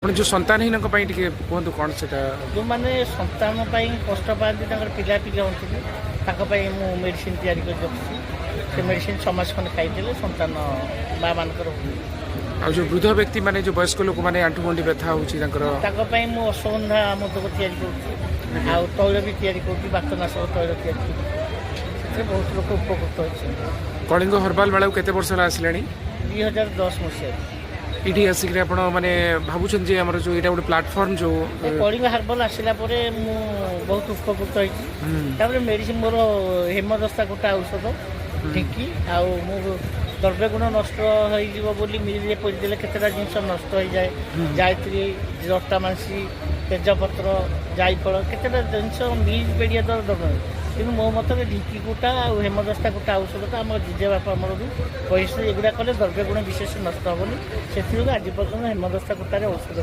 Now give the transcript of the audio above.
ଆପଣ ଯେଉଁ ସନ୍ତାନହୀନଙ୍କ ପାଇଁ ଟିକେ କୁହନ୍ତୁ କ'ଣ ସେଟା ଯେଉଁମାନେ ସନ୍ତାନ ପାଇଁ କଷ୍ଟ ପାଆନ୍ତି ତାଙ୍କର ପିଲାପିଲି ହୁଅନ୍ତିନି ତାଙ୍କ ପାଇଁ ମୁଁ ମେଡ଼ିସିନ ତିଆରି କରି ରଖିଛି। ସେ ମେଡ଼ିସିନ 6 ମାସ ଖଣ୍ଡେ ଖାଇଦେଲେ ସନ୍ତାନ ମାଆମାନଙ୍କର ହୁଏ। ଆଉ ଯେଉଁ ବୃଦ୍ଧ ବ୍ୟକ୍ତି ମାନେ ଯେଉଁ ବୟସ୍କ ଲୋକମାନେ ଆଣ୍ଠୁଗଣ୍ଠି ବ୍ୟଥା ହେଉଛି ତାଙ୍କ ପାଇଁ ମୁଁ ଅଶ୍ୱଗନ୍ଧା ମୋଦକ ତିଆରି କରୁଛି ଆଉ ତୈଳ ବି ତିଆରି କରୁଛି ବାତନାଶକ ତୈଳ ତିଆରି କରୁଛି। ସେଥିରେ ବହୁତ ଲୋକ ଉପକୃତ ହୋଇଛନ୍ତି। କଳିଙ୍ଗ ହର୍ବାଲ ମେଳାକୁ କେତେ ବର୍ଷ ହେଲା ଆସିଲାଣି? 2010 ମସିହାରେ ଏଇଠି ଆସିକି ଆପଣ ମାନେ ଭାବୁଛନ୍ତି ଯେ ଆମର ଯେଉଁ ଏଇଟା ଗୋଟେ ପ୍ଲାଟଫର୍ମ ଯେଉଁ କଳିଙ୍ଗ ହର୍ବାଲ ଆସିଲା ପରେ ମୁଁ ବହୁତ ଉପକୃତ ହେଇଛି। ତାପରେ ମେଡ଼ିସିନ ମୋର ହେମଦସ୍ତା ଗୋଟା ଔଷଧ ଢିଙ୍କି ଆଉ ମୁଁ ଦ୍ରବ୍ୟଗୁଣ ନଷ୍ଟ ହେଇଯିବ ବୋଲି ମିଲରେ ପୋଡ଼ିଦେଲେ କେତେଟା ଜିନିଷ ନଷ୍ଟ ହେଇଯାଏ। ଜାଇତ୍ରୀ ଜଟାମାଂସୀ ତେଜପତ୍ର ଜାଇଫଳ କେତେଟା ଜିନିଷ ମିଲ୍ ପେଡ଼ିଆ ଦ୍ୱାରା ଦରକାର। କିନ୍ତୁ ମୋ ମତରେ ଢିଙ୍କି କୁଟା ଆଉ ହେମଦସ୍ତା କୁଟା ଔଷଧଟା ଆମ ଜେଜେବାପା ଆମରଠୁ କହିଥିଲେ ଏଗୁଡ଼ା କଲେ ଦ୍ରବ୍ୟଗୁଣ ବିଶେଷ ନଷ୍ଟ ହେବନି। ସେଥିରୁ ଆଜି ପର୍ଯ୍ୟନ୍ତ ହେମଦସ୍ତା କୁଟାରେ ଔଷଧ